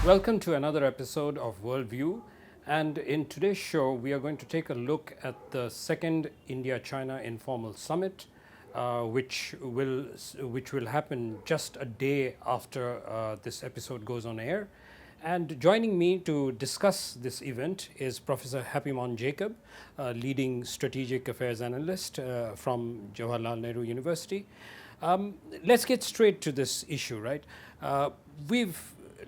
Welcome to another episode of WorldView. And in today's show, we are going to take a look at the second India-China informal summit, which will happen just a day after this episode goes on air. And joining me to discuss this event is Professor Happymon Jacob, leading strategic affairs analyst from Jawaharlal Nehru University. Let's get straight to this issue, right? We've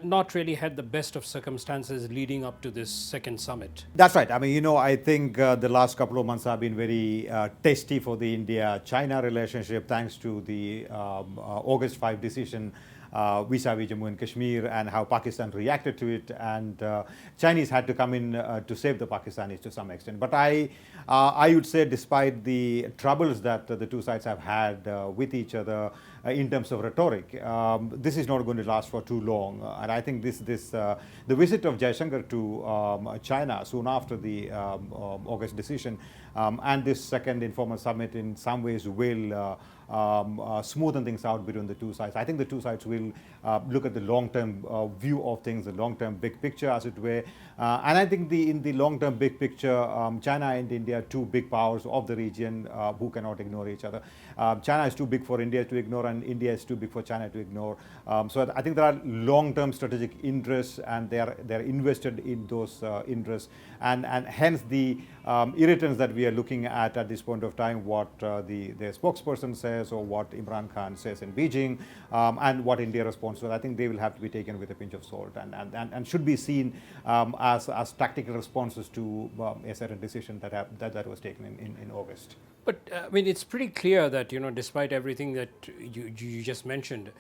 not really had the best of circumstances leading up to this second summit. That's right. I mean, I think the last couple of months have been very testy for the India-China relationship, thanks to the August 5 decision vis-a-vis Jammu and Kashmir and how Pakistan reacted to it, and Chinese had to come in to save the Pakistanis to some extent. But I would say, despite the troubles that the two sides have had with each other in terms of rhetoric, this is not going to last for too long. And I think the visit of Jaishankar to China soon after the August decision and this second informal summit in some ways will smoothen things out between the two sides. I think the two sides will look at the long-term view of things, the long-term big picture, as it were. And I think in the long-term big picture, China and India, two big powers of the region who cannot ignore each other. China is too big for India to ignore, and India is too big for China to ignore. So I think there are long-term strategic interests, and they're invested in those interests, and hence the irritants that we are looking at this point of time, what their spokesperson says or what Imran Khan says in Beijing, and what India responds to. I think they will have to be taken with a pinch of salt and should be seen as tactical responses to a certain decision that was taken in August. But I mean, it's pretty clear that, despite everything that you just mentioned,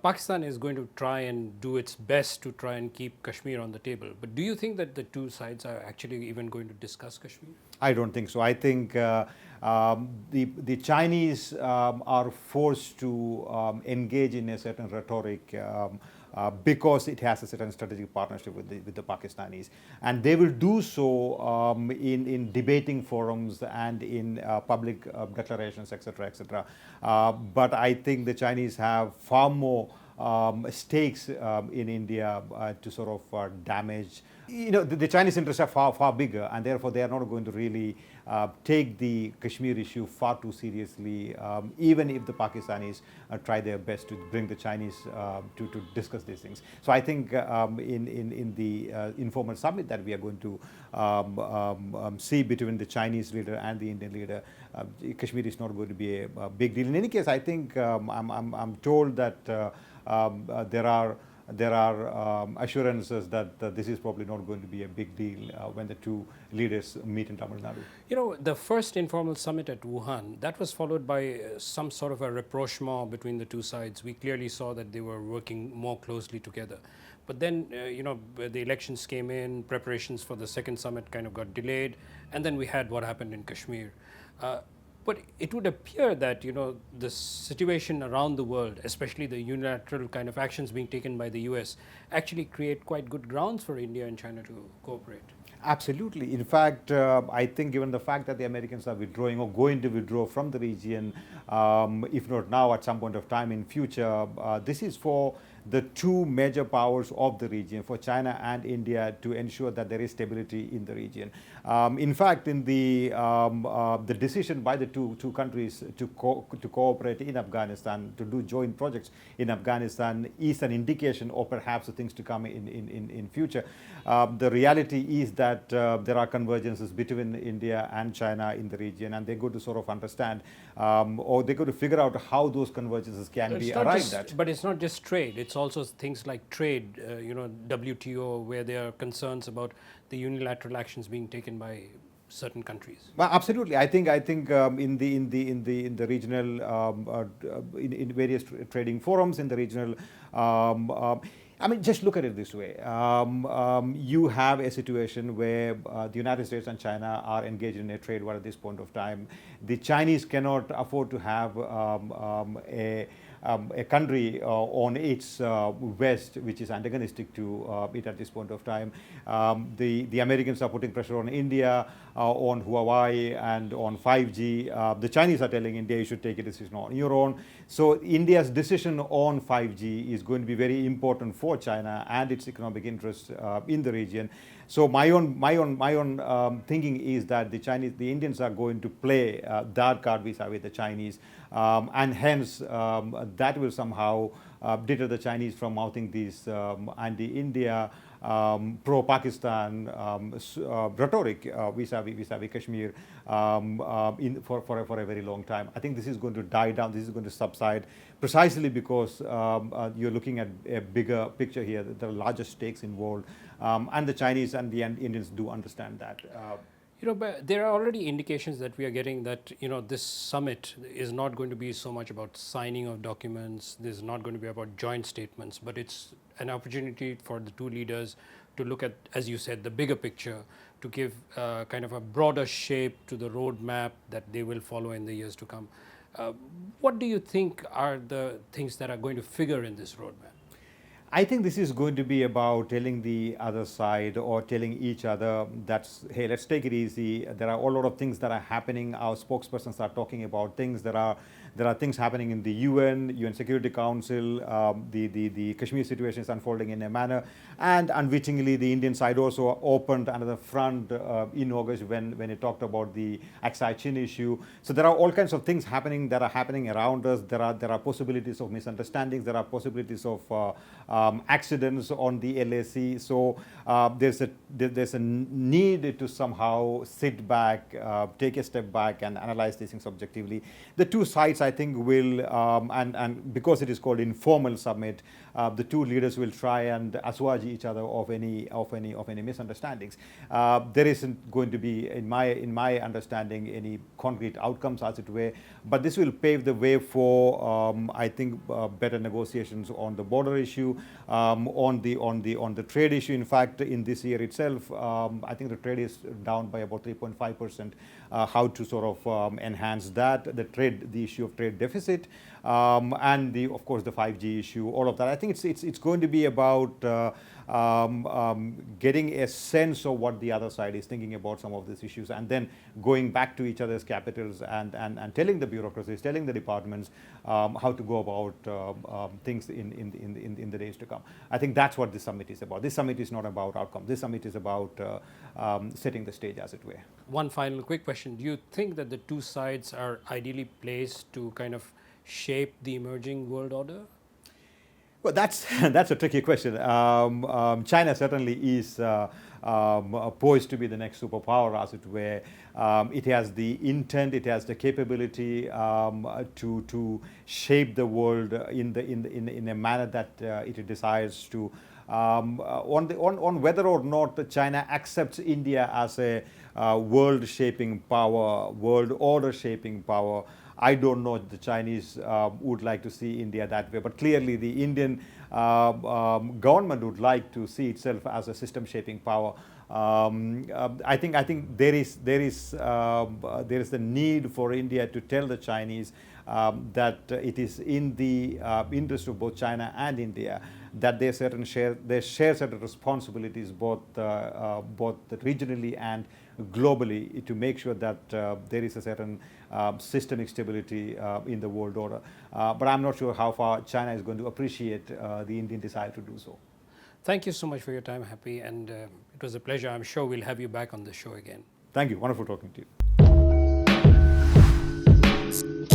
Pakistan is going to try and do its best to try and keep Kashmir on the table. But do you think that the two sides are actually even going to discuss Kashmir? I don't think so. I think the Chinese are forced to engage in a certain rhetoric because it has a certain strategic partnership with the Pakistanis, and they will do so in debating forums and in public declarations, etc., etc. But I think the Chinese have far more stakes in India to sort of damage. The Chinese interests are far bigger, and therefore they are not going to really take the Kashmir issue far too seriously, even if the Pakistanis try their best to bring the Chinese to discuss these things. So I think in the informal summit that we are going to see between the Chinese leader and the Indian leader, Kashmir is not going to be a big deal. In any case, I think I'm told that there are assurances that this is probably not going to be a big deal when the two leaders meet in Tamil Nadu. The first informal summit at Wuhan, that was followed by some sort of a rapprochement between the two sides. We clearly saw that they were working more closely together. But then, the elections came in, preparations for the second summit kind of got delayed, and then we had what happened in Kashmir. But it would appear that, the situation around the world, especially the unilateral kind of actions being taken by the US, actually create quite good grounds for India and China to cooperate. Absolutely. In fact, I think given the fact that the Americans are withdrawing or going to withdraw from the region, if not now, at some point of time in future, this is for the two major powers of the region, for China and India, to ensure that there is stability in the region. In fact, in the decision by the two countries to cooperate in Afghanistan, to do joint projects in Afghanistan, is an indication of perhaps the things to come in future. The reality is that there are convergences between India and China in the region, and they're going to sort of understand, or they're going to figure out how those convergences can be arrived at. But it's not just trade, it's also things like trade, WTO, where there are concerns about the unilateral actions being taken by certain countries. Well, absolutely. I think in the regional in various trading forums in the regional. I mean, just look at it this way. You have a situation where the United States and China are engaged in a trade war at this point of time. The Chinese cannot afford to have a country on its west, which is antagonistic to it at this point of time. The Americans are putting pressure on India, on Huawei, and on 5G. The Chinese are telling India you should take a decision on your own. So India's decision on 5G is going to be very important for China and its economic interests in the region. So my own thinking is that the Indians are going to play that card vis-a-vis the Chinese, and hence that will somehow deter the Chinese from mouthing these anti-India, pro-Pakistan rhetoric vis-a-vis Kashmir for a very long time. I think this is going to die down. This is going to subside precisely because you're looking at a bigger picture here. There are larger stakes involved, and the Chinese and the Indians do understand that. But there are already indications that we are getting that, this summit is not going to be so much about signing of documents. This is not going to be about joint statements, but it's an opportunity for the two leaders to look at, as you said, the bigger picture, to give kind of a broader shape to the roadmap that they will follow in the years to come. What do you think are the things that are going to figure in this roadmap? I think this is going to be about telling the other side or telling each other that's, hey, let's take it easy. There are a lot of things that are happening. Our spokespersons are talking about things. There are things happening in the UN Security Council. The Kashmir situation is unfolding in a manner. And unwittingly, the Indian side also opened another front in August when it talked about the Aksai-Chin issue. So there are all kinds of things happening that are happening around us. There are possibilities of misunderstandings. There are possibilities of accidents on the LAC. So there's a need to somehow sit back, take a step back and analyze these things objectively. The two sides, I think, will, and because it is called informal summit, the two leaders will try and assuage each other of any misunderstandings. There isn't going to be, in my understanding, any concrete outcomes, as it were, but this will pave the way for, I think, better negotiations on the border issue, on the trade issue. In fact, in this year itself, I think the trade is down by about 3.5%. How to sort of enhance that, the issue of trade deficit, and of course the 5G issue, all of that. I think it's going to be about getting a sense of what the other side is thinking about some of these issues, and then going back to each other's capitals and telling the bureaucracies, telling the departments how to go about things in the days to come. I think that's what this summit is about. This summit is not about outcomes. This summit is about setting the stage, as it were. One final quick question. Do you think that the two sides are ideally placed to kind of shape the emerging world order? Well, that's a tricky question. China certainly is poised to be the next superpower, as it were. It has the intent, it has the capability to shape the world in a manner that it desires to. On whether or not China accepts India as a world-shaping power, world order-shaping power, I don't know if the Chinese would like to see India that way, but clearly the Indian government would like to see itself as a system-shaping power. I think there is the need for India to tell the Chinese that it is in the interest of both China and India that they share certain responsibilities both regionally and globally, to make sure that there is a certain systemic stability in the world order. But I'm not sure how far China is going to appreciate the Indian desire to do so. Thank you so much for your time, Happy, and it was a pleasure. I'm sure we'll have you back on the show again. Thank you. Wonderful talking to you.